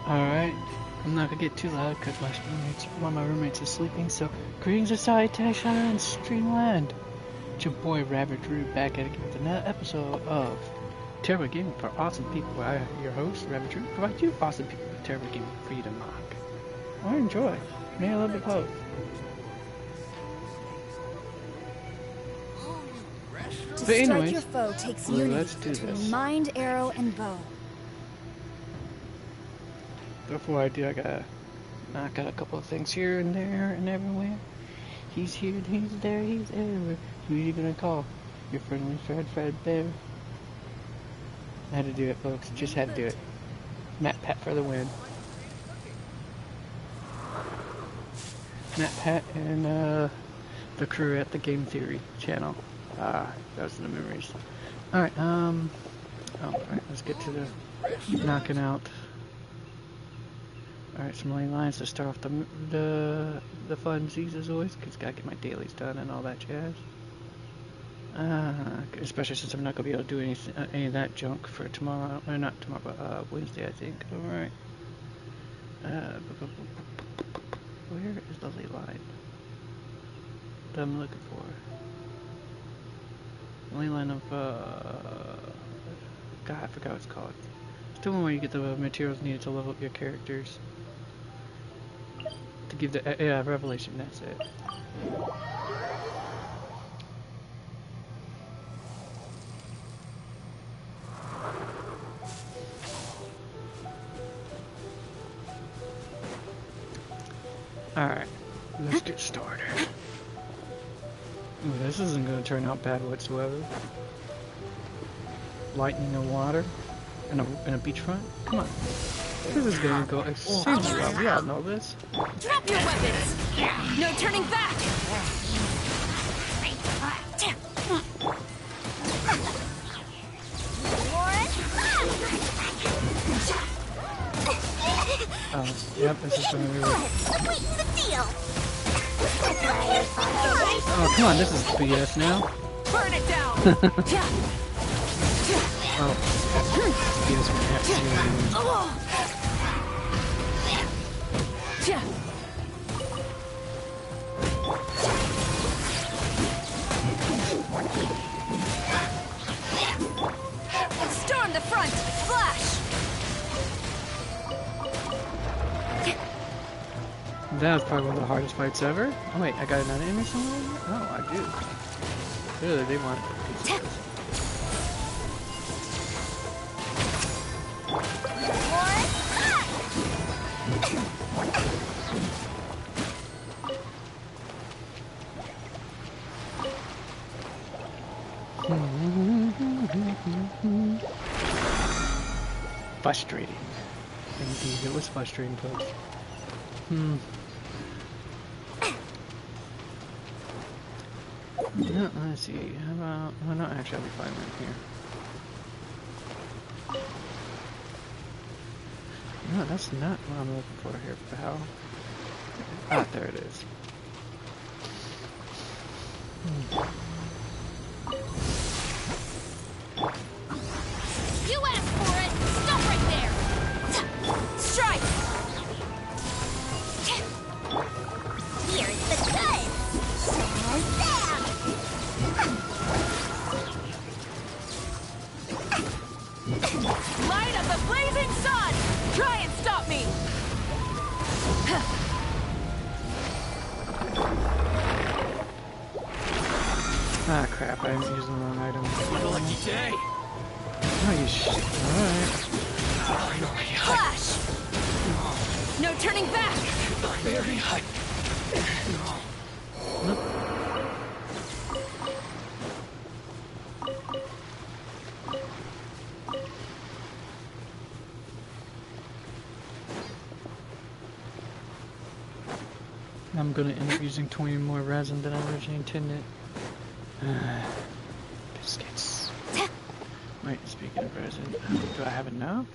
Alright, I'm not gonna get too loud because one of my roommates is sleeping, so greetings and salutations, Streamland! It's your boy Rabbit Drew back at it with another episode of Terror Gaming for Awesome People. I, your host, Rabbit Drew, provide you awesome people with Terror Gaming for you to mock or enjoy. Maybe a little bit both. To strike your foe takes unity this. between mind, arrow, and bow. Before I do, I gotta knock out a couple of things here and there and everywhere. He's here, he's there, he's everywhere. Who are you gonna call? Your friendly Fred Bear? I had to do it, folks. Just had to do it. Matt Pat for the win. Matt Pat and the crew at the Game Theory channel. Those are the memories. Alright, alright, let's get to the knocking out. Alright, some lane lines to start off the funsies as always, because gotta get my dailies done and all that jazz. Especially since I'm not gonna be able to do any of that junk for tomorrow, or not tomorrow, but Wednesday, I think. Alright. Where is the ley line that I'm looking for? Ley line of God, I forgot what it's called. It's the one where you get the materials needed to level up your characters. To give the revelation, that's it. Alright, let's get started. Ooh, this isn't going to turn out bad whatsoever. Lightning and water and a beachfront? Come on. This is going to go extremely well. We all know this. Drop your weapons! No turning back! Oh, yep, this is going to be really... Oh, come on, this is BS now. Burn it down! Oh, BS we have to... Storm the front! Flash! That was probably one of the hardest fights ever. Oh wait, I got another enemy somewhere? Oh, I do. Clearly they want a piece of this. Frustrating. Indeed, it was frustrating, folks. No, let's see. How about... Well, no, actually, I'll be fine right here. No, that's not what I'm looking for here, pal. Ah, there it is. You asked for it! Stop right there! Strike! Here's the goods! Slow down! Light up the blazing sun! Try and stop me! Ah, crap, I'm using the wrong item. What a lucky day! Oh, you shit. Alright. Flash! No turning back! Very high. I'm gonna end up using 20 more resin than I originally intended. Biscuits. Wait, speaking of resin, do I have enough?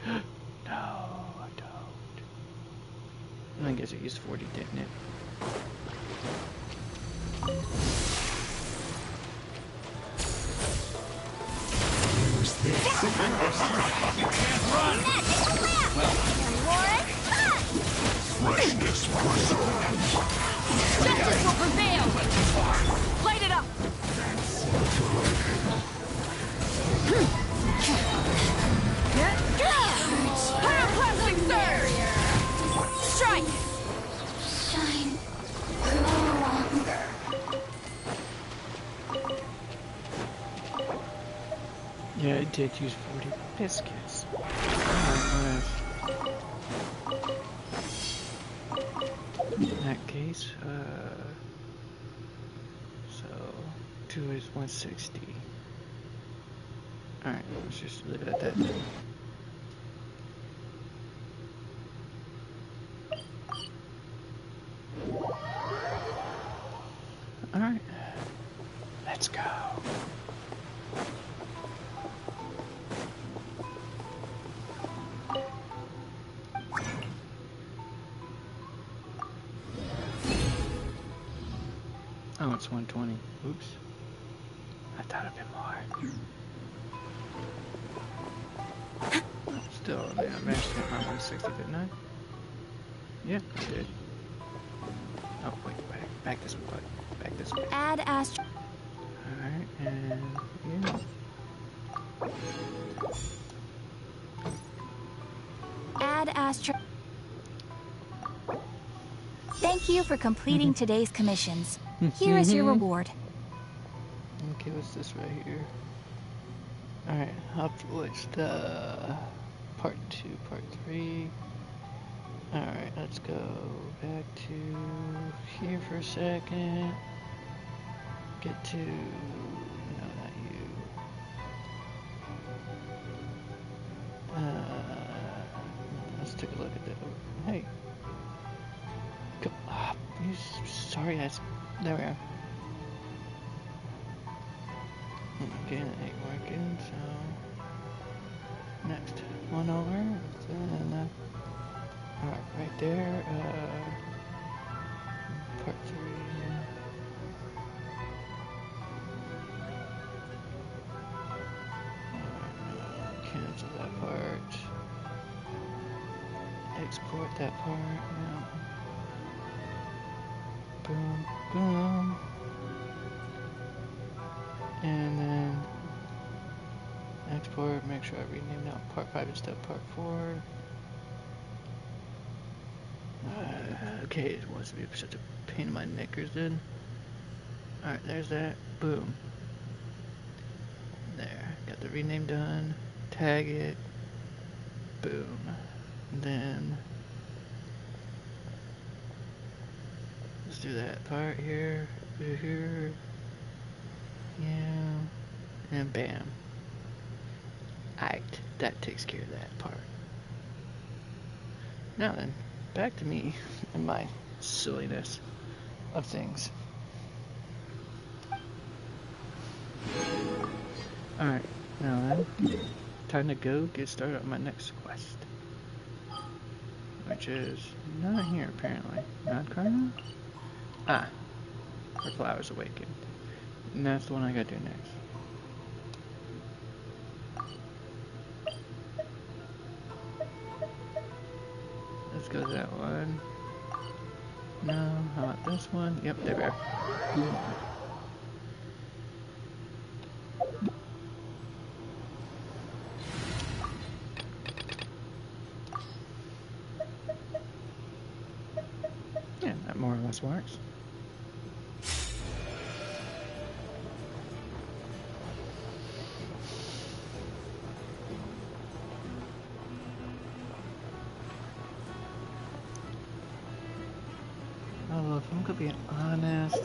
No, I don't. I guess it used 40, didn't it? You can't run! Well, did use 40 biscuits. Alright, in that case, so 2 is 160. Alright, let's just leave it at that. Alright, let's go. Oh, it's 120. Oops. I thought it'd been more. Still, yeah, I managed to get my 160, didn't I? Yeah, I did. Oh, wait, back this way, bud. Back this way. Add astro. Alright, and yeah. Add astro. Thank you for completing today's commissions. Here is your reward. Okay, what's this right here? Alright, what's the part 2, part 3? Alright, let's go back to here for a second. Get to, no, not you. Let's take a look at that. Hey. Go, you sorry ass. There we are. Okay, that ain't working, so next one over, and alright, right there, part 3. Cancel that part. Export that part. No. Boom, boom. And then export, make sure I rename that part 5 instead of part 4. Okay, it wants to be such a pain in my knickers then. Alright, there's that. Boom. There. Got the rename done. Tag it. Boom. And then let's do that part here. Here. Yeah. And bam. Alright, that takes care of that part. Now then, back to me and my silliness of things. Alright, now then, time to go get started on my next quest. Which is not here apparently. Not Carno? Ah, her flowers awakened. And that's the one I gotta do next. Let's go to that one. No, how about this one? Yep, there we are. Yeah, that more or less works. Although, if I'm gonna be honest,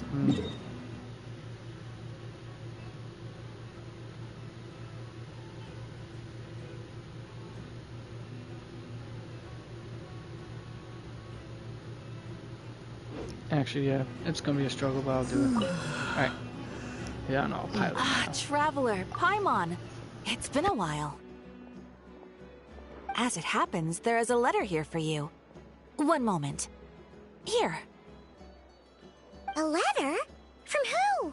actually, yeah, it's gonna be a struggle, but I'll do it. Alright. Yeah, on autopilot. Ah, Traveler, Paimon. It's been a while. As it happens, there is a letter here for you. One moment. Here. A letter? From who?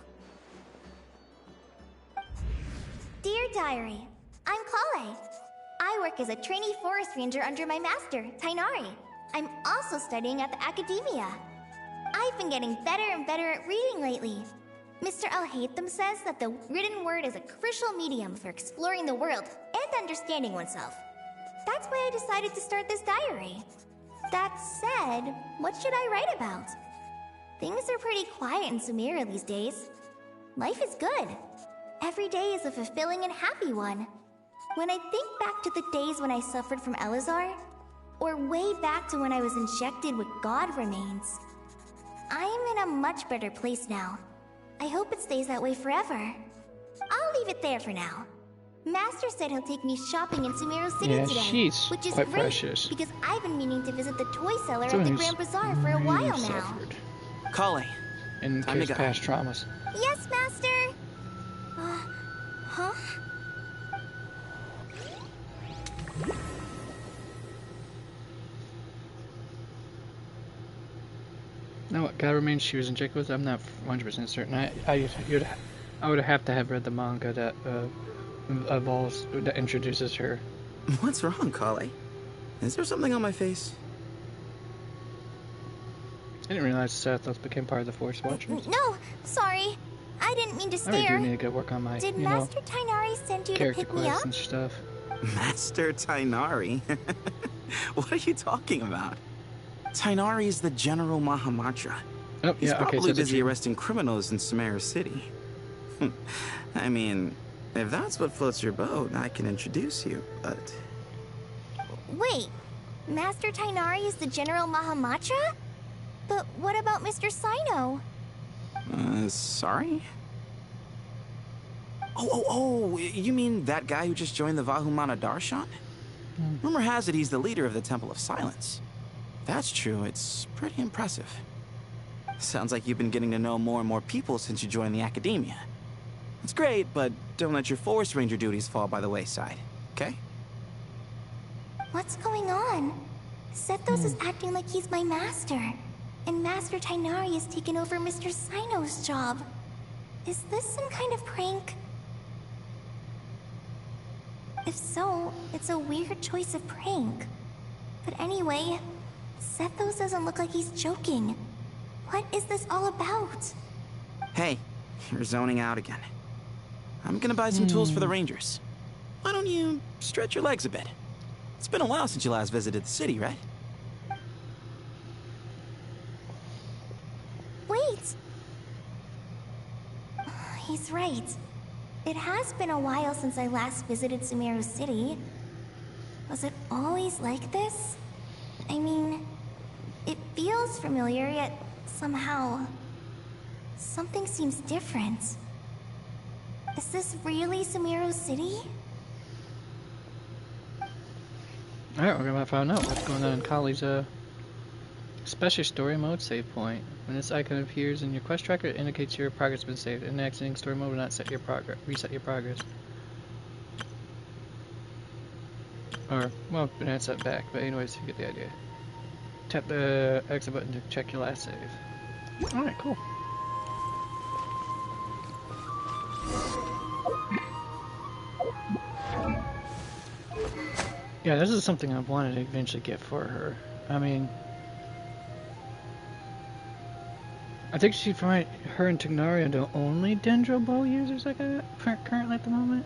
Dear Diary, I'm Kale. I work as a trainee forest ranger under my master, Tainari. I'm also studying at the academia. I've been getting better and better at reading lately. Mr. Al-Haytham says that the written word is a crucial medium for exploring the world and understanding oneself. That's why I decided to start this diary. That said, what should I write about? Things are pretty quiet in Sumeria these days. Life is good. Every day is a fulfilling and happy one. When I think back to the days when I suffered from Elazar, or way back to when I was injected with God remains, I am in a much better place now. I hope it stays that way forever. I'll leave it there for now. Master said he'll take me shopping in Sumeru City Yeah, today, she's which is quite great precious. because I've been meaning to visit the toy seller at Someone the who's Grand Bazaar for a while really now. suffered Kale, and time to carries go. past traumas. Yes, Master! Huh? Now what God remains she was injected with? I'm not 100% certain. I would have to have read the manga that evolves, that introduces her. What's wrong, Kale? Is there something on my face? I didn't realize Sethos became part of the Force Watchers. No, sorry. I didn't mean to I really stare. do need to go work on my, Did you know, Master Tainari send you to character pick me quests up? and stuff. Master Tainari? What are you talking about? Tainari is the General Mahamatra. Oh, He's yeah, okay, probably so it's a busy dream. arresting criminals in Sumeru City. I mean, if that's what floats your boat, I can introduce you, but... Wait, Master Tainari is the General Mahamatra? But what about Mr. Sino? Sorry? Oh, you mean that guy who just joined the Vahumana Darshan? Rumor has it he's the leader of the Temple of Silence. If that's true, it's pretty impressive. Sounds like you've been getting to know more and more people since you joined the academia. It's great, but don't let your Forest Ranger duties fall by the wayside, okay? What's going on? Sethos is acting like he's my master, and Master Tainari has taken over Mr. Sino's job. Is this some kind of prank? If so, it's a weird choice of prank. But anyway, Sethos doesn't look like he's joking. What is this all about? Hey, you're zoning out again. I'm gonna buy some tools for the Rangers. Why don't you stretch your legs a bit? It's been a while since you last visited the city, right? Wait! He's right. It has been a while since I last visited Sumeru City. Was it always like this? I mean, it feels familiar, yet somehow... something seems different. Is this really Sumeru City? Alright, we're gonna find out what's going on in Kali's special story mode save point. When this icon appears in your quest tracker, it indicates your progress has been saved. In exiting story mode will not reset your progress. Or, well, it's set back, but anyways, you get the idea. Tap the exit button to check your last save. Alright, cool. Yeah, this is something I wanted to eventually get for her. I mean, I think her and Tignaria are the only Dendro Bow users I got currently at the moment.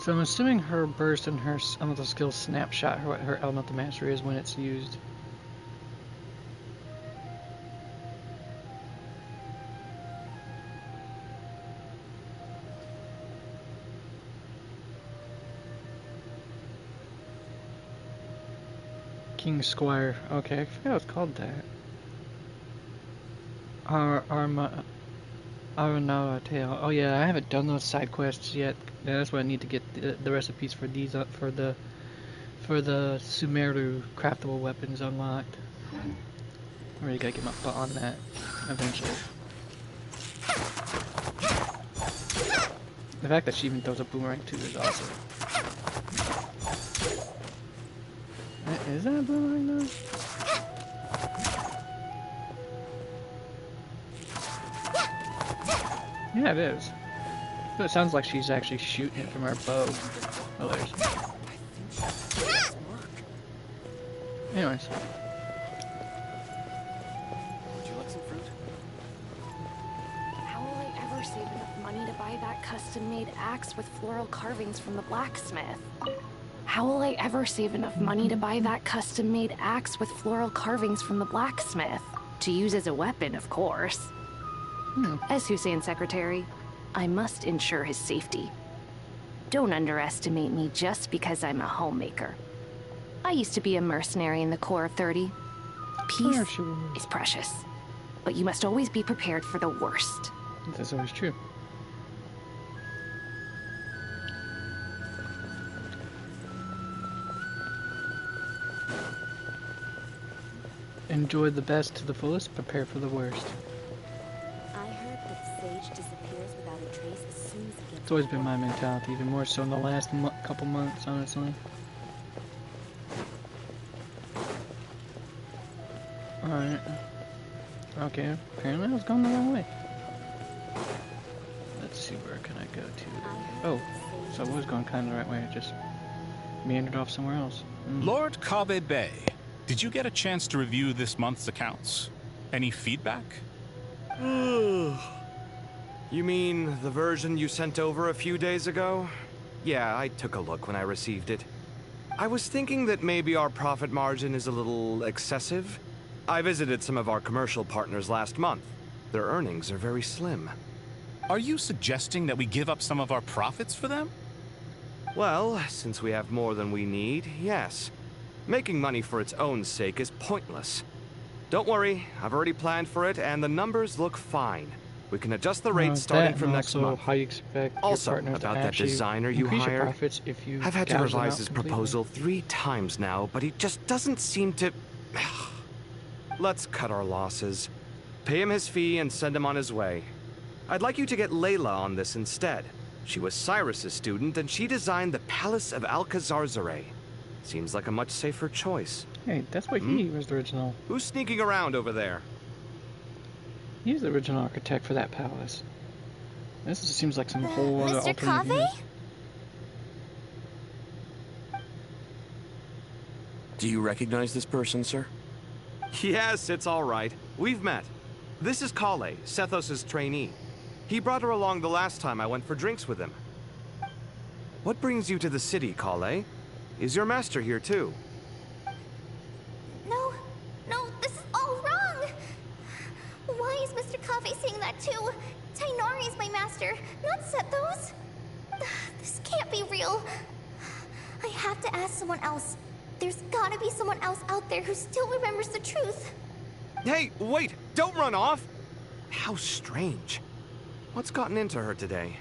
So I'm assuming her burst and her elemental skill snapshot her elemental mastery is when it's used. King Squire. Okay, I forgot it's called that. Aranara Tale. Oh yeah, I haven't done those side quests yet. Yeah, that's why I need to get the recipes for these for the Sumeru craftable weapons unlocked. I really gotta get my butt on that eventually. The fact that she even throws a boomerang too is awesome. Is that a boomerang though? Yeah, it is. So it sounds like she's actually shooting it from her bow. Oh, there's. Anyways. Would you like some fruit? How will I ever save enough money to buy that custom-made axe with floral carvings from the blacksmith? How will I ever save enough money to buy that custom-made axe with floral carvings from the blacksmith? To use as a weapon, of course. As Hussein's secretary, I must ensure his safety. Don't underestimate me just because I'm a homemaker. I used to be a mercenary in the Corps of 30. Peace is precious, but you must always be prepared for the worst. That's always true. Enjoy the best to the fullest, prepare for the worst. I heard that Sage disappears without a trace as soon as he gets. It's always been my mentality, even more so in the last couple months, honestly. Alright. Okay, apparently I was going the wrong way. Let's see, where can I go to? Oh, so I was going kind of the right way, I just meandered off somewhere else. Lord Kabe Bay, did you get a chance to review this month's accounts? Any feedback? You mean the version you sent over a few days ago? Yeah, I took a look when I received it. I was thinking that maybe our profit margin is a little excessive. I visited some of our commercial partners last month. Their earnings are very slim. Are you suggesting that we give up some of our profits for them? Well, since we have more than we need, yes. Making money for its own sake is pointless. Don't worry, I've already planned for it, and the numbers look fine. We can adjust the rates starting from next month. How you expect also, your about that designer you hired, if you I've had to revise his proposal 3 times now, but he just doesn't seem to... Let's cut our losses. Pay him his fee and send him on his way. I'd like you to get Layla on this instead. She was Cyrus's student, and she designed the Palace of Alcazarzaray. Seems like a much safer choice. Hey, that's what he was the original. Who's sneaking around over there? He's the original architect for that palace. This just seems like some whole other Mr. alternate Kave? universe. Do you recognize this person, sir? Yes, it's all right. We've met. This is Kale, Sethos' trainee. He brought her along the last time I went for drinks with him. What brings you to the city, Kale? Is your master here too? No, this is all wrong! Why is Mr. Kave saying that too? Tainari is my master, not Sethos. This can't be real. I have to ask someone else. There's gotta be someone else out there who still remembers the truth. Hey, wait! Don't run off! How strange. What's gotten into her today?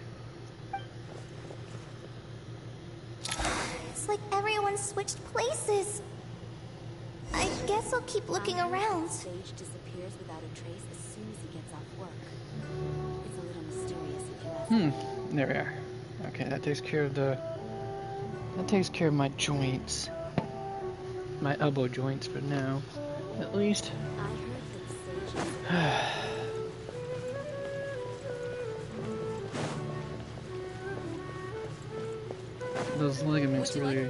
It's like everyone switched places. I guess I'll keep looking around. Sage disappears without a trace as soon as he gets off work. It's a little mysterious if you ask me. There we are. Okay, that takes care of the... That takes care of my joints. My elbow joints for now, at least. I heard that Sage Those ligaments really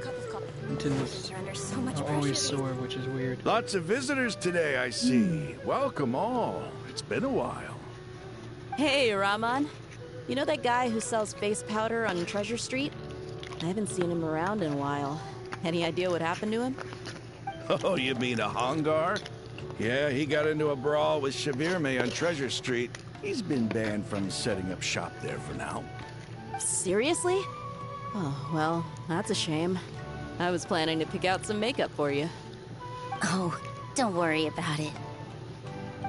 tendons You're under so much are pressure. always sore, which is weird. Lots of visitors today, I see. Welcome all. It's been a while. Hey, Rahman. You know that guy who sells face powder on Treasure Street? I haven't seen him around in a while. Any idea what happened to him? Oh, you mean a Hongar? Yeah, he got into a brawl with Shavirme on Treasure Street. He's been banned from setting up shop there for now. Seriously? Oh, well, that's a shame. I was planning to pick out some makeup for you. Oh, don't worry about it.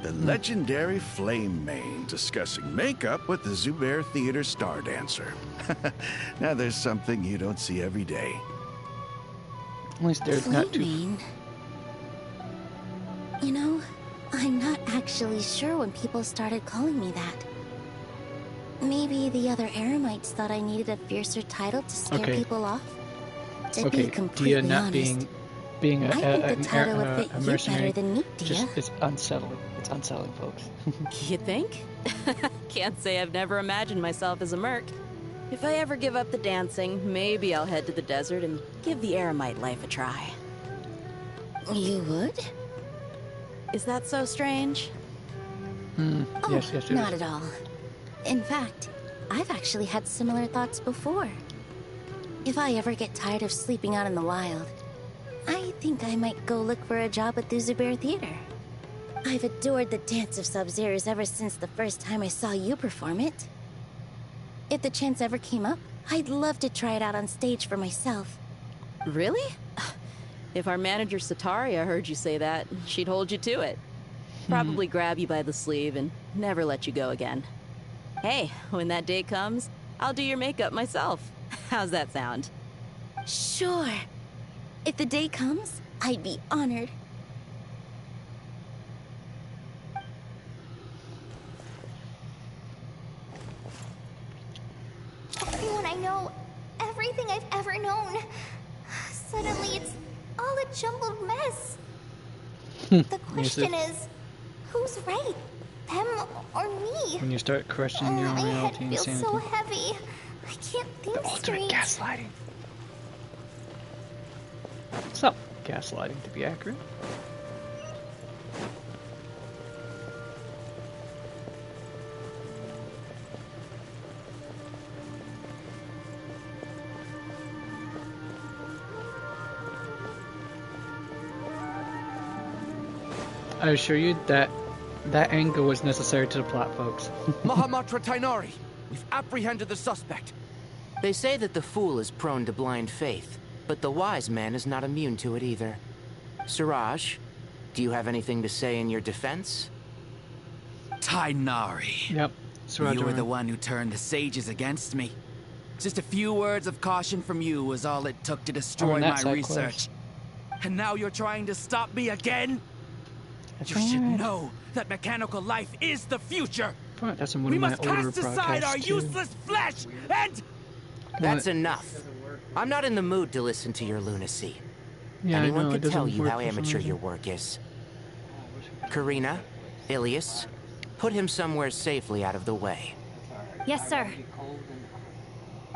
The legendary Flame Mane discussing makeup with the Zubair Theater star dancer. Now there's something you don't see every day. At least there's not too... Flame-Mane? You know, I'm not actually sure when people started calling me that. Maybe the other Eremites thought I needed a fiercer title to scare people off. To be completely Dia not honest, being I think the title would fit you mercenary better than me, Dia. just it's unsettling. It's unsettling, folks. You think? Can't say I've never imagined myself as a merc. If I ever give up the dancing, maybe I'll head to the desert and give the Eremite life a try. You would? Is that so strange? Oh, yes, it not is. at all. In fact, I've actually had similar thoughts before. If I ever get tired of sleeping out in the wild, I think I might go look for a job at the Zubair Theater. I've adored the dance of Sub-Zeros ever since the first time I saw you perform it. If the chance ever came up, I'd love to try it out on stage for myself. Really? If our manager Sataria heard you say that, she'd hold you to it. Probably grab you by the sleeve and never let you go again. Hey, when that day comes, I'll do your makeup myself. How's that sound? Sure. If the day comes, I'd be honored. Everyone I know, everything I've ever known. Suddenly it's all a jumbled mess. The question is, who's right? Them or me? When you start questioning your own My head reality and feels sanity. so heavy. I can't think The ultimate straight. gaslighting. So, gaslighting to be accurate. I assure you that that angle was necessary to the plot, folks. Mahamatra Tainari, we've apprehended the suspect. They say that the fool is prone to blind faith, but the wise man is not immune to it either. Siraj, do you have anything to say in your defense? Tainari. Yep. Siraj, You were the one who turned the sages against me. Just a few words of caution from you was all it took to destroy my research. And now you're trying to stop me again? You should know that mechanical life is the future. That's in one We of my must older cast aside our broadcasts, too. useless flesh and... That's enough. I'm not in the mood to listen to your lunacy. Yeah, Anyone I know, could it tell doesn't you work how for some amateur reason. your work is. Karina, Ilias, put him somewhere safely out of the way. Yes, sir.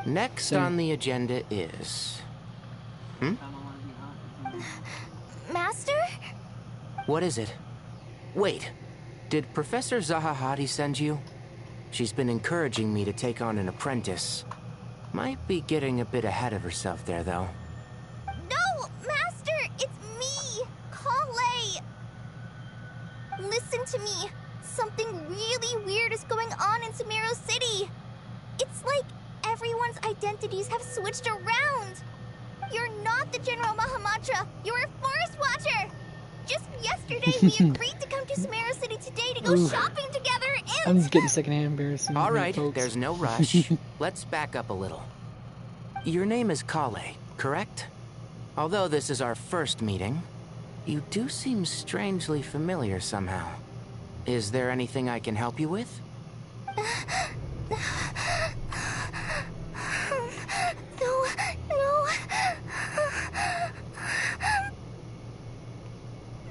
Next on the agenda is... Master? What is it? Wait, did Professor Zahahati send you? She's been encouraging me to take on an apprentice. Might be getting a bit ahead of herself there, though. No, Master! It's me! Kale! Listen to me. Something really weird is going on in Sumeru City. It's like everyone's identities have switched around. You're not the General Mahamatra. You're a Forest Watcher. Just yesterday, we agreed to come to Sumeru City today to go shopping together and... I'm just getting secondhand embarrassing. All right, folks. there's no rush. Let's back up a little. Your name is Kale, correct? Although this is our first meeting, you do seem strangely familiar somehow. Is there anything I can help you with?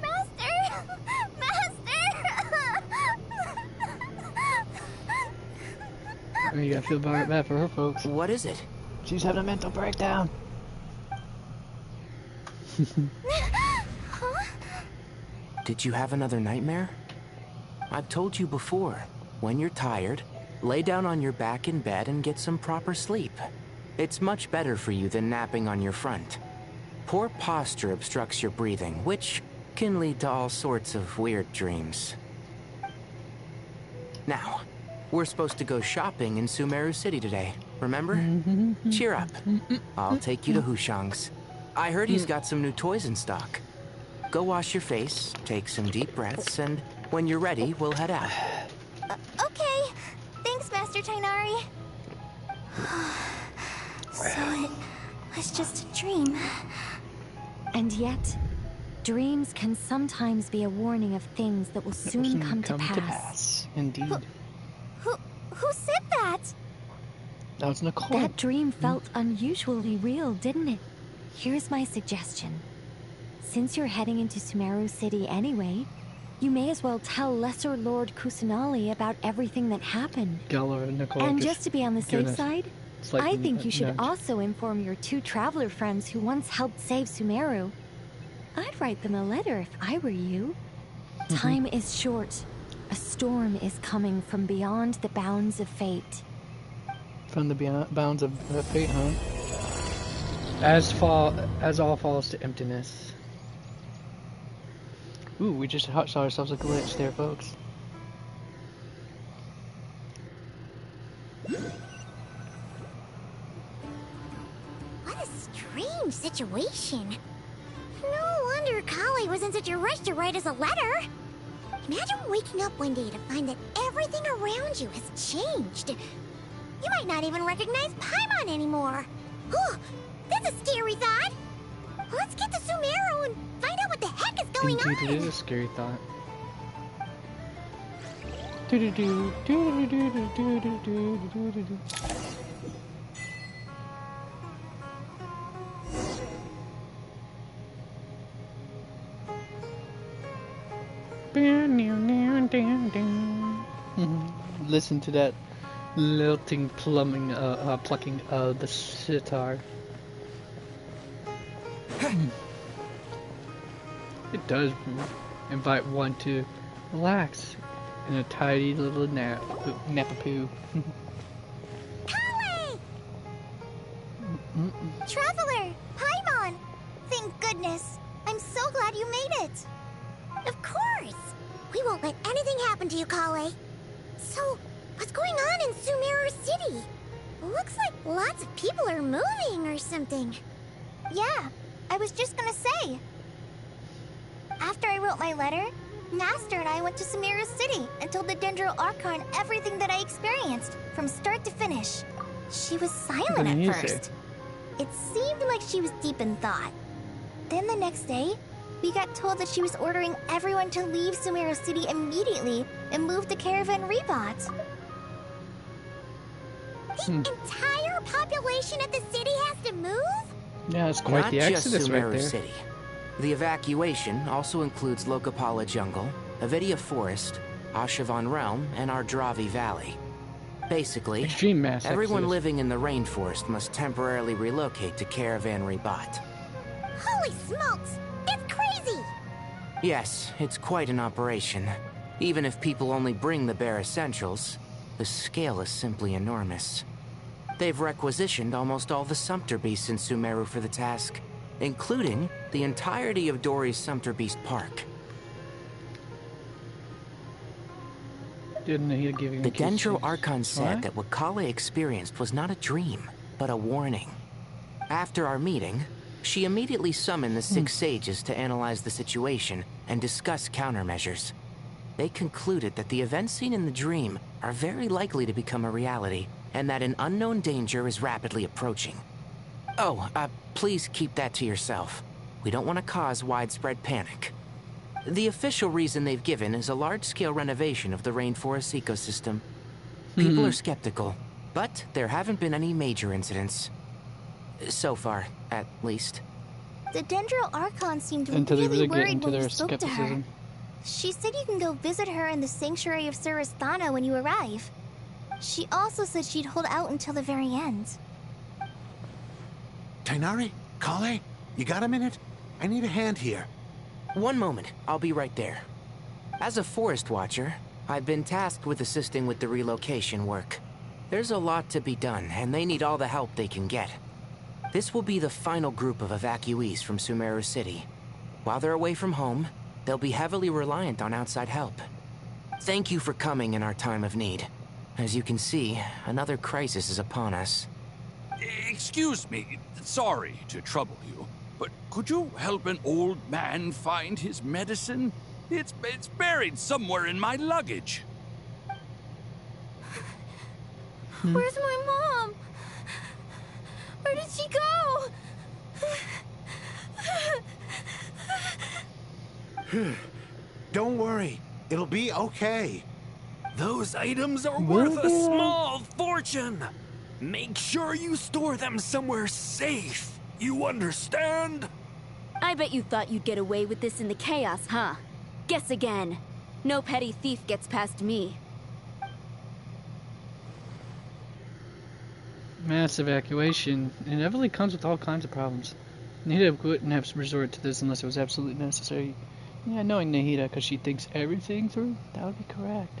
No. You gotta feel bad for her, folks. What is it? She's having a mental breakdown. Did you have another nightmare? I've told you before, when you're tired, lay down on your back in bed and get some proper sleep. It's much better for you than napping on your front. Poor posture obstructs your breathing, which can lead to all sorts of weird dreams. Now, we're supposed to go shopping in Sumeru City today, remember? Cheer up. I'll take you to Hushang's. I heard he's got some new toys in stock. Go wash your face, take some deep breaths, and when you're ready, we'll head out. Okay. Thanks, Master Tainari. So it was just a dream. And yet, dreams can sometimes be a warning of things that will soon come to pass. Indeed. Who said that? That was Nicole. That dream felt unusually real, didn't it? Here's my suggestion. Since you're heading into Sumeru City anyway, you may as well tell Lesser Lord Kusanali about everything that happened. Nicole, and just to be on the safe side, like I think you should nudge. also inform your two traveler friends who once helped save Sumeru. I'd write them a letter if I were you. Time is short. A storm is coming from beyond the bounds of fate. From the bounds of fate, huh? As all falls to emptiness. Ooh, we just saw ourselves a glitch there, folks. What a strange situation. No wonder Kale was in such a rush to write us a letter. Imagine waking up one day to find that everything around you has changed. You might not even recognize Paimon anymore. Oh, that's a scary thought. Let's get to Sumeru and find out what the heck is going on. Indeed, it is a scary thought. Do-do-do, do-do-do-do-do-do-do-do-do. Listen to that lilting plucking of the sitar. It does invite one to relax in a tidy little nap-a-poo. Kale! Traveler! Paimon! Thank goodness! I'm so glad you made it! Of course! We won't let anything happen to you, Kale. So, what's going on in Sumeru City? Looks like lots of people are moving or something. Yeah, I was just gonna say. After I wrote my letter, Master and I went to Sumeru City and told the Dendro Archon everything that I experienced, from start to finish. She was silent at first. It seemed like she was deep in thought. Then the next day, we got told that she was ordering everyone to leave Sumeru City immediately and move to Caravan Rebot. The entire population of the city has to move? Yeah, it's quite the exodus right there. City. The evacuation also includes Lokapala Jungle, Avidia Forest, Ashavan Realm, and Ardravi Valley. Basically, everyone living in the rainforest must temporarily relocate to Caravan Rebot. Holy smokes! It's crazy! Yes, it's quite an operation. Even if people only bring the bare essentials, the scale is simply enormous. They've requisitioned almost all the Sumpter Beasts in Sumeru for the task, including the entirety of Dori's Sumpter Beast Park. The Dendro Archon said that what Kale experienced was not a dream, but a warning. After our meeting, she immediately summoned the 6 sages to analyze the situation and discuss countermeasures. They concluded that the events seen in the dream are very likely to become a reality, and that an unknown danger is rapidly approaching. Oh, please keep that to yourself. We don't want to cause widespread panic. The official reason they've given is a large-scale renovation of the rainforest ecosystem. People are skeptical, but there haven't been any major incidents. So far, at least. The Dendro Archon seemed really worried when we spoke to her. She said you can go visit her in the Sanctuary of Surasthana when you arrive. She also said she'd hold out until the very end. Tighnari? Kale? You got a minute? I need a hand here. One moment, I'll be right there. As a forest watcher, I've been tasked with assisting with the relocation work. There's a lot to be done, and they need all the help they can get. This will be the final group of evacuees from Sumeru City. While they're away from home, they'll be heavily reliant on outside help. Thank you for coming in our time of need. As you can see, another crisis is upon us. Excuse me, sorry to trouble you, but could you help an old man find his medicine? It's buried somewhere in my luggage. Where's my mom? Where did she go? Don't worry, it'll be okay. Those items are worth a small fortune. Make sure you store them somewhere safe. You understand? I bet you thought you'd get away with this in the chaos, huh? Guess again. No petty thief gets past me. Mass evacuation inevitably comes with all kinds of problems. Nahida wouldn't have resorted to this unless it was absolutely necessary. Yeah, knowing Nahida because she thinks everything through, that would be correct.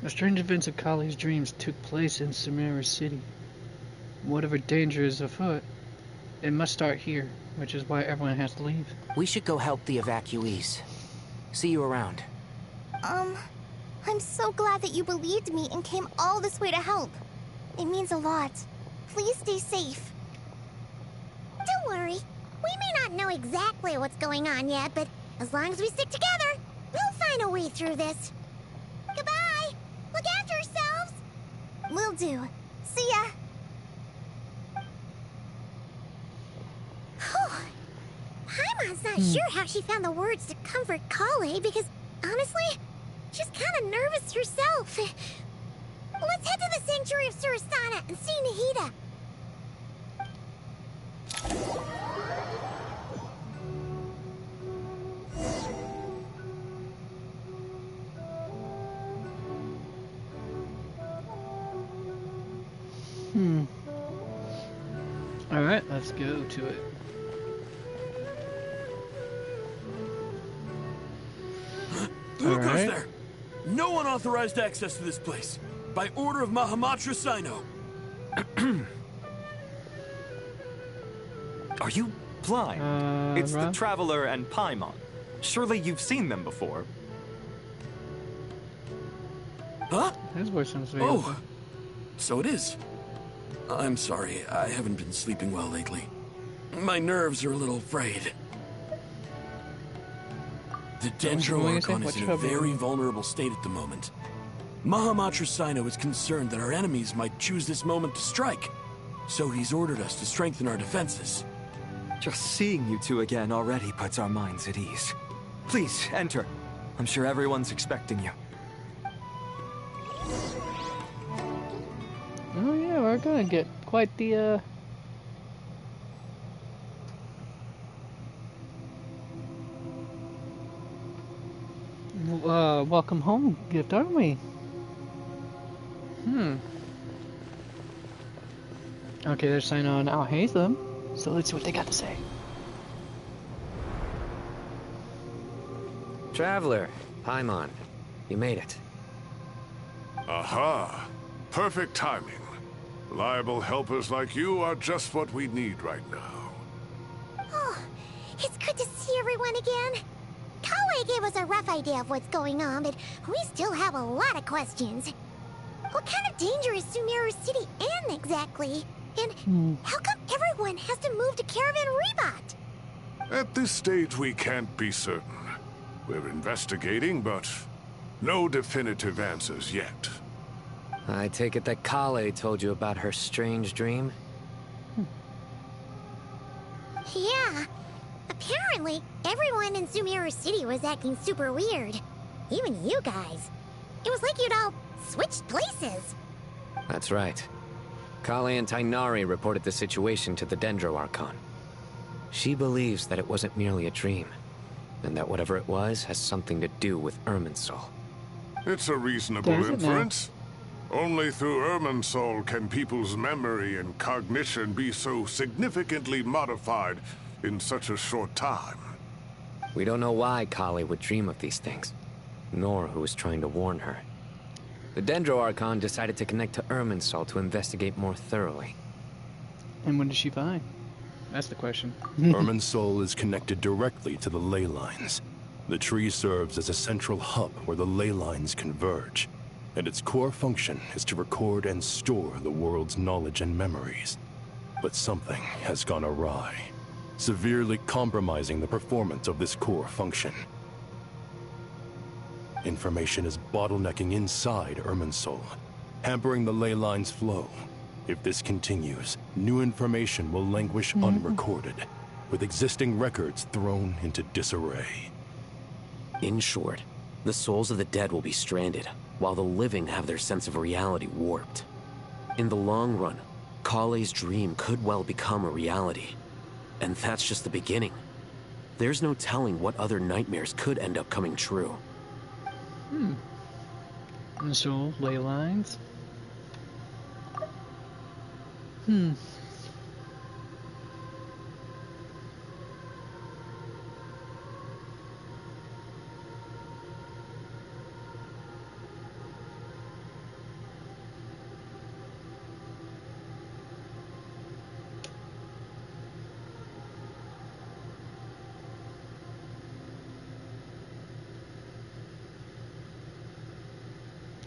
The strange events of Kali's dreams took place in Sumeru City. Whatever danger is afoot, it must start here, which is why everyone has to leave. We should go help the evacuees. See you around. I'm so glad that you believed me and came all this way to help. It means a lot. Please stay safe. Don't worry. We may not know exactly what's going on yet, but as long as we stick together, we'll find a way through this. Goodbye! Look after yourselves! Will do. See ya! Paimon's not sure how she found the words to comfort Kale because, honestly, she's kind of nervous herself. Let's head to the Sanctuary of Surasana and see Nahida. Alright, let's go to it. Who goes there? No unauthorized access to this place. By order of Mahamatra Sino. Are you blind? It's the Rob? Traveler and Paimon. Surely you've seen them before. Huh? His voice sounds very Oh, so it is. I'm sorry, I haven't been sleeping well lately. My nerves are a little frayed. The Dendro Archon is in a very vulnerable state at the moment. Mahamatra Sino is concerned that our enemies might choose this moment to strike, so he's ordered us to strengthen our defenses. Just seeing you two again already puts our minds at ease. Please, enter. I'm sure everyone's expecting you. Oh yeah, we're gonna get quite the welcome home gift, aren't we? Okay, they're signing on Al Hatham, so let's see what they got to say. Traveler, Paimon, you made it. Aha! Perfect timing. Reliable helpers like you are just what we need right now. Oh, it's good to see everyone again. Kale gave us a rough idea of what's going on, but we still have a lot of questions. What kind of danger is Sumeru City in exactly? And how come everyone has to move to Caravan Rebot? At this stage, we can't be certain. We're investigating, but no definitive answers yet. I take it that Kale told you about her strange dream? Yeah. Apparently, everyone in Sumeru City was acting super weird. Even you guys. It was like you'd all switched places. That's right. Kale and Tainari reported the situation to the Dendro Archon. She believes that it wasn't merely a dream, and that whatever it was has something to do with Irminsul. It's a reasonable inference. Only through Irminsul can people's memory and cognition be so significantly modified in such a short time. We don't know why Kale would dream of these things, nor who was trying to warn her. The Dendro Archon decided to connect to Irminsul to investigate more thoroughly. And what did she find? That's the question. Irminsul is connected directly to the ley lines. The tree serves as a central hub where the ley lines converge, and its core function is to record and store the world's knowledge and memories. But something has gone awry, severely compromising the performance of this core function. Information is bottlenecking inside Irminsul, hampering the ley line's flow. If this continues, new information will languish unrecorded, with existing records thrown into disarray. In short, the souls of the dead will be stranded, while the living have their sense of reality warped. In the long run, Kale's dream could well become a reality. And that's just the beginning. There's no telling what other nightmares could end up coming true. And so, ley lines.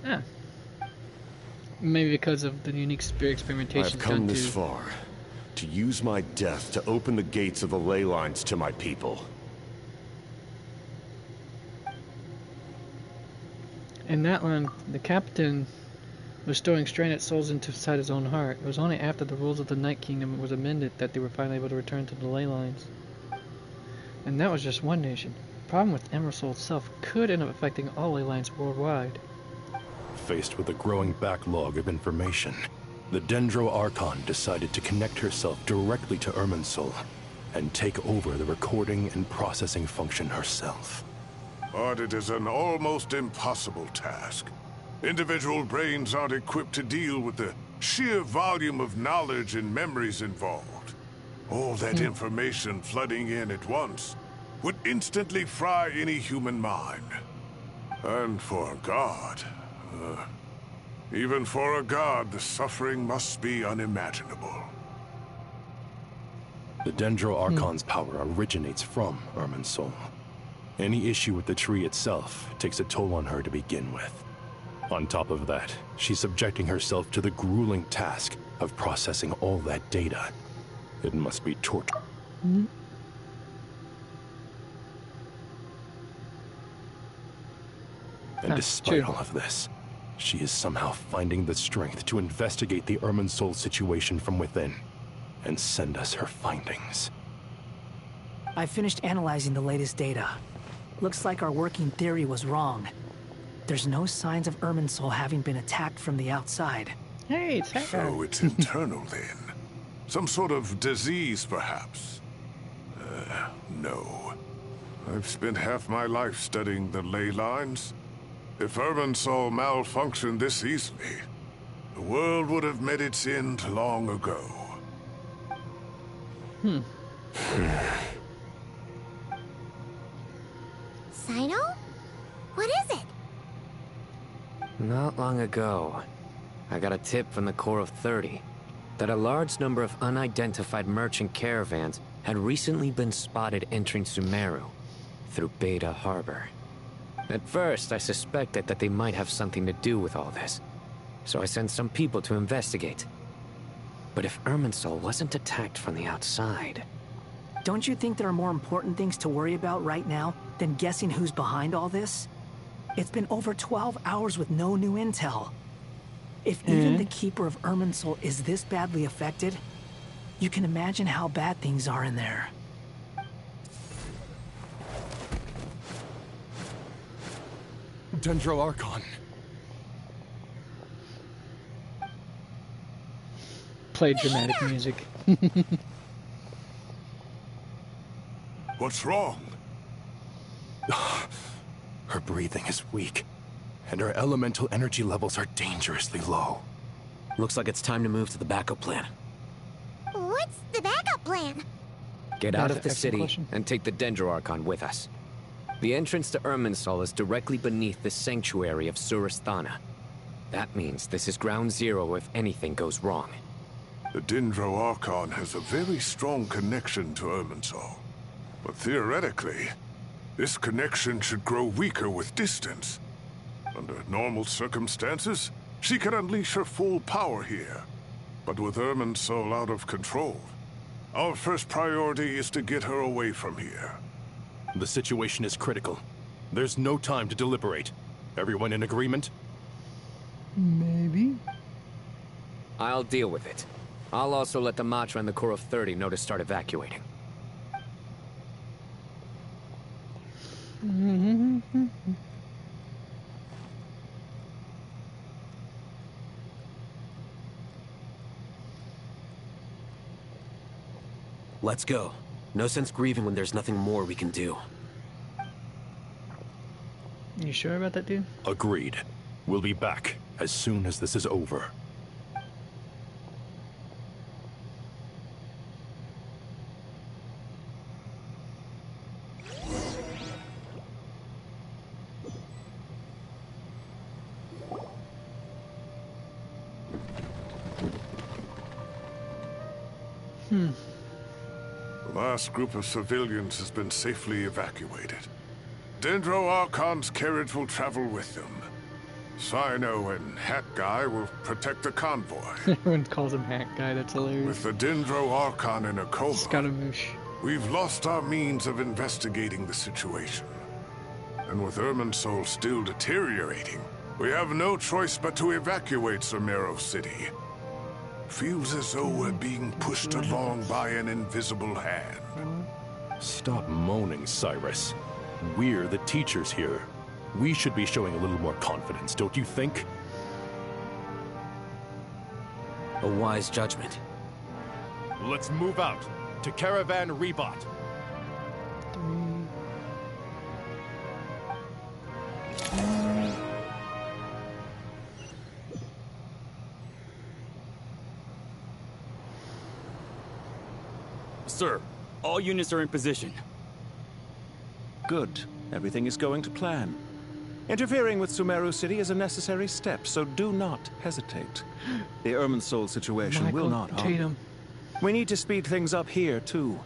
Yeah. Maybe because of the unique spirit experimentation I've come done this to... far to use my death to open the gates of the ley lines to my people. In that one, the captain was storing stranded souls inside his own heart. It was only after the rules of the Night Kingdom was amended that they were finally able to return to the ley lines. And that was just one nation. The problem with Emerald Soul itself could end up affecting all ley lines worldwide. Faced with a growing backlog of information, the Dendro Archon decided to connect herself directly to Irminsul and take over the recording and processing function herself. But it is an almost impossible task. Individual brains aren't equipped to deal with the sheer volume of knowledge and memories involved. All that information flooding in at once would instantly fry any human mind. And for a god, even for a god, the suffering must be unimaginable. The Dendro Archon's power originates from Irminsul. Any issue with the tree itself takes a toll on her to begin with. On top of that, she's subjecting herself to the grueling task of processing all that data. It must be torture. And despite all of this, she is somehow finding the strength to investigate the Irminsul situation from within and send us her findings. I finished analyzing the latest data. Looks like our working theory was wrong. There's no signs of Irminsul having been attacked from the outside. Hey, it's So it's internal then? Some sort of disease, perhaps? No. I've spent half my life studying the ley lines. If Irminsul malfunctioned this easily, the world would have met its end long ago. Sino? What is it? Not long ago, I got a tip from the Corps of 30 that a large number of unidentified merchant caravans had recently been spotted entering Sumeru through Beta Harbor. At first, I suspected that they might have something to do with all this, so I sent some people to investigate. But if Irminsul wasn't attacked from the outside... Don't you think there are more important things to worry about right now than guessing who's behind all this? It's been over 12 hours with no new intel. If even the Keeper of Irminsul is this badly affected, you can imagine how bad things are in there. Dendro Archon. Play dramatic music. What's wrong? Her breathing is weak, and her elemental energy levels are dangerously low. Looks like it's time to move to the backup plan. What's the backup plan? Get out of the city and take the Dendro Archon with us. The entrance to Irminsul is directly beneath the sanctuary of Surasthana. That means this is ground zero if anything goes wrong. The Dendro Archon has a very strong connection to Irminsul. But theoretically, this connection should grow weaker with distance. Under normal circumstances, she can unleash her full power here. But with Irminsul out of control, our first priority is to get her away from here. The situation is critical. There's no time to deliberate. Everyone in agreement? Maybe. I'll deal with it. I'll also let the Matra and the Corps of 30 know to start evacuating. Let's go. No sense grieving when there's nothing more we can do. You sure about that, dude? Agreed. We'll be back as soon as this is over. The last group of civilians has been safely evacuated. Dendro Archon's carriage will travel with them. Cyno and Hat Guy will protect the convoy. Everyone calls him Hat Guy, that's hilarious. With the Dendro Archon in a coma, Scaramouche. We've lost our means of investigating the situation. And with Irminsul still deteriorating, we have no choice but to evacuate Sumeru City. Feels as though we're being pushed along by an invisible hand. Stop moaning, Cyrus. We're the teachers here. We should be showing a little more confidence, don't you think? A wise judgment. Let's move out to Caravan Rebot. Sir, all units are in position. Good. Everything is going to plan. Interfering with Sumeru City is a necessary step, so do not hesitate. The Irminsul situation will not harm you. We need to speed things up here, too.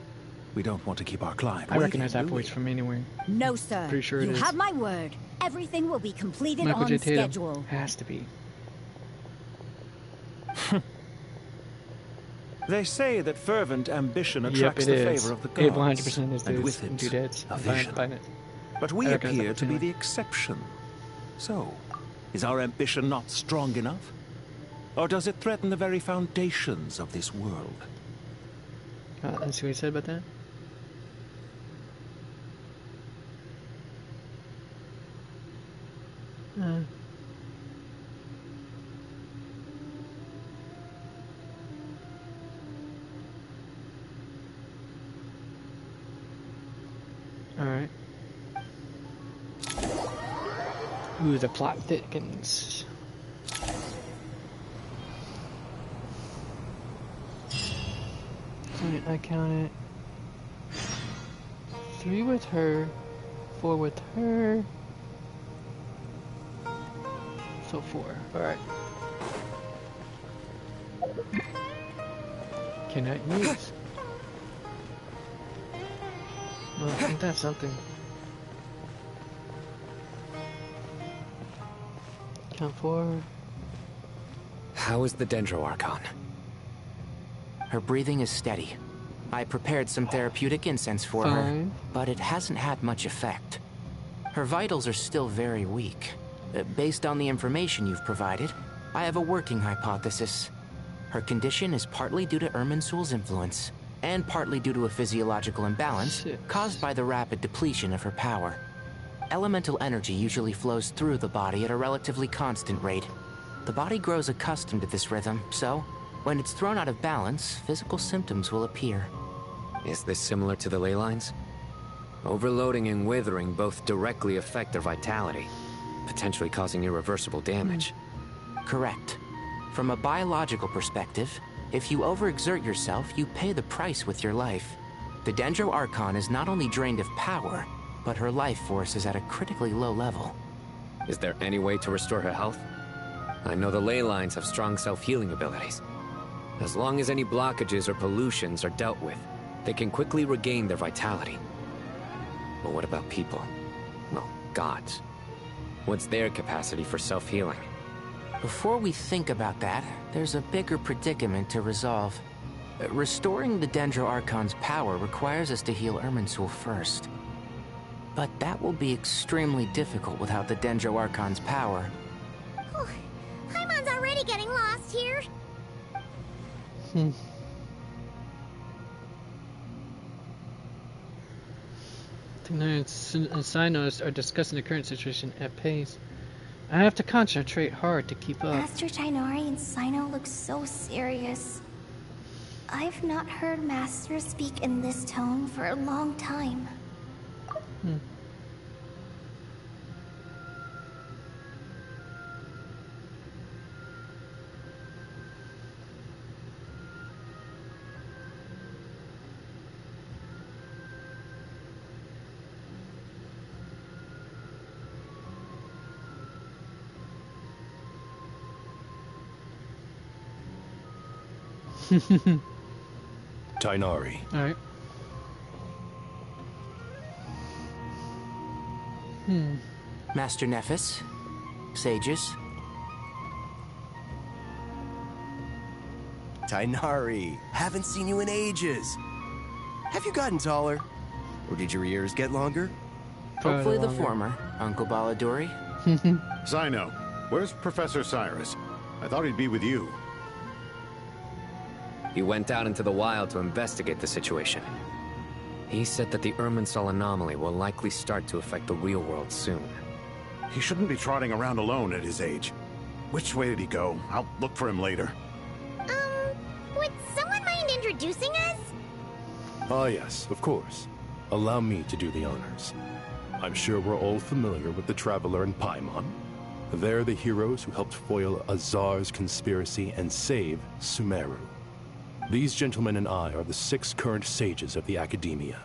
We don't want to keep our client waiting. I recognize that voice from anywhere. No, sir. Pretty sure it is. You have my word. Everything will be completed Michael J. on Tatum. schedule. Has to be. They say that fervent ambition attracts the favor of the gods. 100% is and with it, Dudettes. a vision. But we appear to be the exception. So, is our ambition not strong enough? Or does it threaten the very foundations of this world? Let's see what he said about that. Alright. Ooh, the plot thickens. I counted 3 with her, 4 with her, so 4. Alright. Cannot use. Well, I think that's something. Count 4. How is the Dendro Archon? Her breathing is steady. I prepared some therapeutic incense for her, but it hasn't had much effect. Her vitals are still very weak. Based on the information you've provided, I have a working hypothesis. Her condition is partly due to Irminsul's influence, and partly due to a physiological imbalance caused by the rapid depletion of her power. Elemental energy usually flows through the body at a relatively constant rate. The body grows accustomed to this rhythm, so when it's thrown out of balance, physical symptoms will appear. Is this similar to the ley lines? Overloading and withering both directly affect their vitality, potentially causing irreversible damage. Correct. From a biological perspective, if you overexert yourself, you pay the price with your life. The Dendro Archon is not only drained of power, but her life force is at a critically low level. Is there any way to restore her health? I know the ley lines have strong self-healing abilities. As long as any blockages or pollutions are dealt with, they can quickly regain their vitality. But what about people? Well, gods. What's their capacity for self-healing? Before we think about that, there's a bigger predicament to resolve. Restoring the Dendro Archon's power requires us to heal Irminsul first. But that will be extremely difficult without the Dendro Archon's power. Paimon's already getting lost here. Schneznaya and Cyno are discussing the current situation at pace. I have to concentrate hard to keep up. Master Tighnari and Cyno look so serious. I've not heard Master speak in this tone for a long time. Tighnari. Alright. Master Nephis, sages, Tainari. Haven't seen you in ages. Have you gotten taller? Or did your ears get longer? Hopefully the former, Uncle Baladuri. Cyno, where's Professor Cyrus? I thought he'd be with you. He went out into the wild to investigate the situation. He said that the Irminsul anomaly will likely start to affect the real world soon. He shouldn't be trotting around alone at his age. Which way did he go? I'll look for him later. Would someone mind introducing us? Ah, yes, of course. Allow me to do the honors. I'm sure we're all familiar with the Traveler and Paimon. They're the heroes who helped foil Azar's conspiracy and save Sumeru. These gentlemen and I are the 6 current sages of the Academia.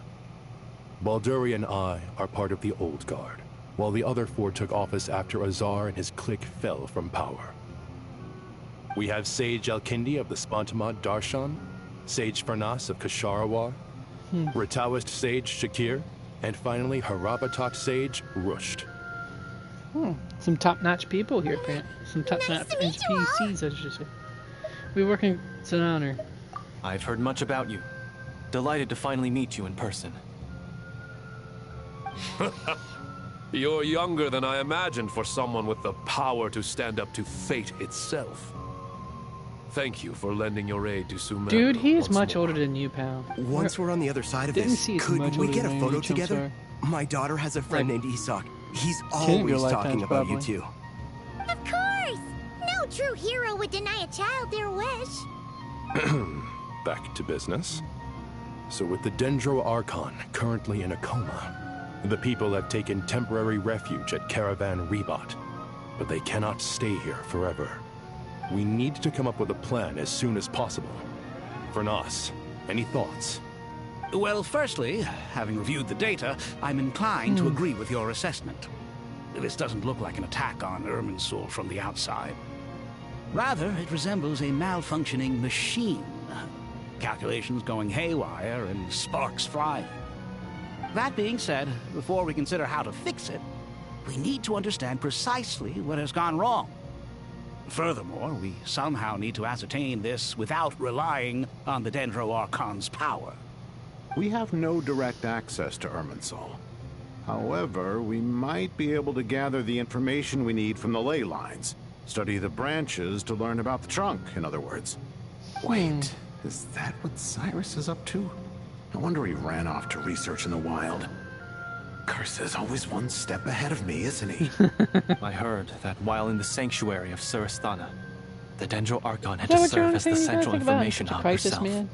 Balduri and I are part of the Old Guard, while the other 4 took office after Azar and his clique fell from power. We have Sage Alkindi of the Spantamad Darshan, Sage Farnas of Kasharawar, Rataoist Sage Shakir, and finally Harabatot Sage Rusht. Some top-notch people here, apparently. Some top-notch NPCs, I should say. We're working. It's an honor. I've heard much about you. Delighted to finally meet you in person. You're younger than I imagined for someone with the power to stand up to fate itself. Thank you for lending your aid to Sumeru. Dude, he is much older than you, pal. Once we're on the other side of this, could we get a photo together? My daughter has a friend named Isak. He's always talking about you two. Of course! No true hero would deny a child their wish. Back to business. So with the Dendro Archon currently in a coma, the people have taken temporary refuge at Caravan Rebot. But they cannot stay here forever. We need to come up with a plan as soon as possible. Fernas, any thoughts? Well, firstly, having reviewed the data, I'm inclined to agree with your assessment. This doesn't look like an attack on Irminsul from the outside. Rather, it resembles a malfunctioning machine. Calculations going haywire and sparks flying. That being said, before we consider how to fix it, we need to understand precisely what has gone wrong. Furthermore, we somehow need to ascertain this without relying on the Dendro Archon's power. We have no direct access to Irminsul. However, we might be able to gather the information we need from the ley lines. Study the branches to learn about the trunk, in other words. Wait, is that what Cyrus is up to? No wonder he ran off to research in the wild. Curse, always one step ahead of me, isn't he? I heard that while in the sanctuary of Surasthana, the Dendro Archon had to serve as the central information hub herself. Man?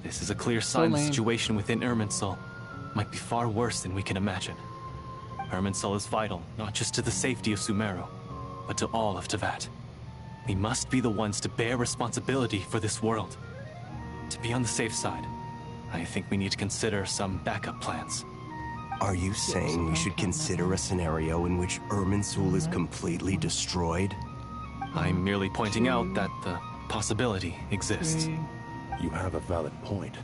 This is a clear sign the situation within Irminsul might be far worse than we can imagine. Irminsul is vital, not just to the safety of Sumeru, but to all of Teyvat. We must be the ones to bear responsibility for this world. To be on the safe side, I think we need to consider some backup plans. Are you saying we should consider a scenario in which Irminsul is completely destroyed? I'm merely pointing out that the possibility exists. You have a valid point.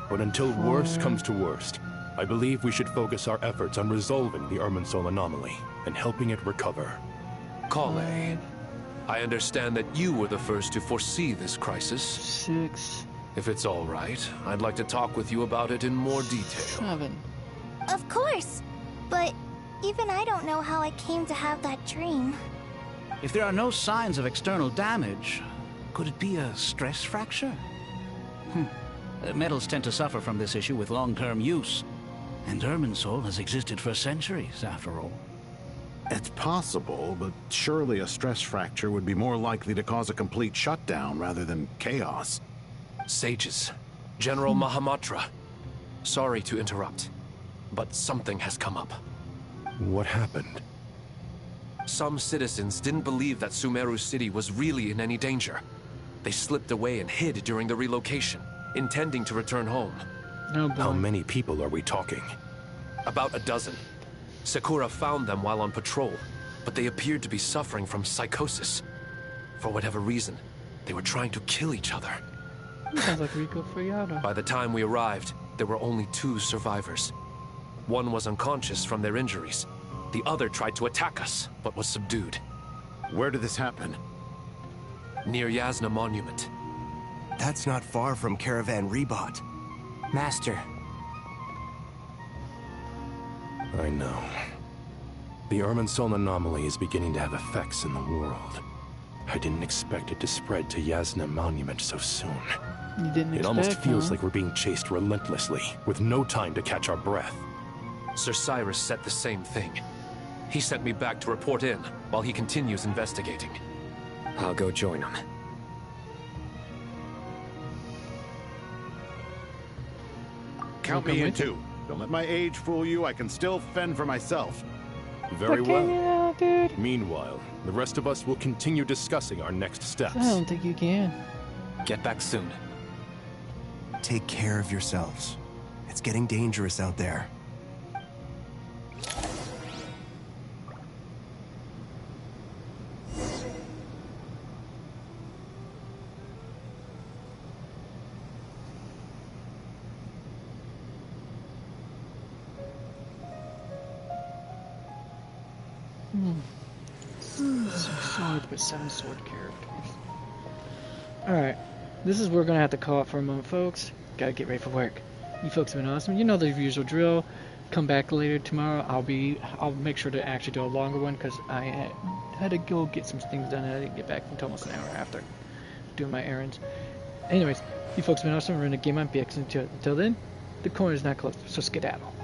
But until worst comes to worst, I believe we should focus our efforts on resolving the Irminsul anomaly and helping it recover. Kale, I understand that you were the first to foresee this crisis. 6. If it's all right, I'd like to talk with you about it in more detail. 7. Of course. But even I don't know how I came to have that dream. If there are no signs of external damage, could it be a stress fracture? Metals tend to suffer from this issue with long-term use. And Irminsul has existed for centuries, after all. It's possible, but surely a stress fracture would be more likely to cause a complete shutdown rather than chaos. Sages, General Mahamatra, sorry to interrupt, but something has come up. What happened? Some citizens didn't believe that Sumeru City was really in any danger. They slipped away and hid during the relocation, intending to return home. Oh, how many people are we talking? About a dozen. Sakura found them while on patrol, but they appeared to be suffering from psychosis. For whatever reason, they were trying to kill each other. Sounds like Rico Friada. By the time we arrived, there were only 2 survivors. One was unconscious from their injuries. The other tried to attack us, but was subdued. Where did this happen? Near Yasna Monument. That's not far from Caravan Rebot. Master. I know. The Irminsul anomaly is beginning to have effects in the world. I didn't expect it to spread to Yasna Monument so soon. You didn't expect, it almost feels huh? like we're being chased relentlessly, with no time to catch our breath. Sir Cyrus said the same thing. He sent me back to report in, while he continues investigating. I'll go join him. Count me in too. Don't let my age fool you. I can still fend for myself. Very well. Yeah, dude. Meanwhile, the rest of us will continue discussing our next steps. I don't think you can. Get back soon. Take care of yourselves. It's getting dangerous out there. Sword with 7 sword characters. Alright, this is where we're gonna have to call it for a moment, folks. Gotta get ready for work. You folks have been awesome. You know the usual drill. Come back later tomorrow. I'll make sure to actually do a longer one because I had to go get some things done and I didn't get back until almost an hour after doing my errands. Anyways, you folks have been awesome. We're in a game on BX until then. The corner's not closed, so skedaddle.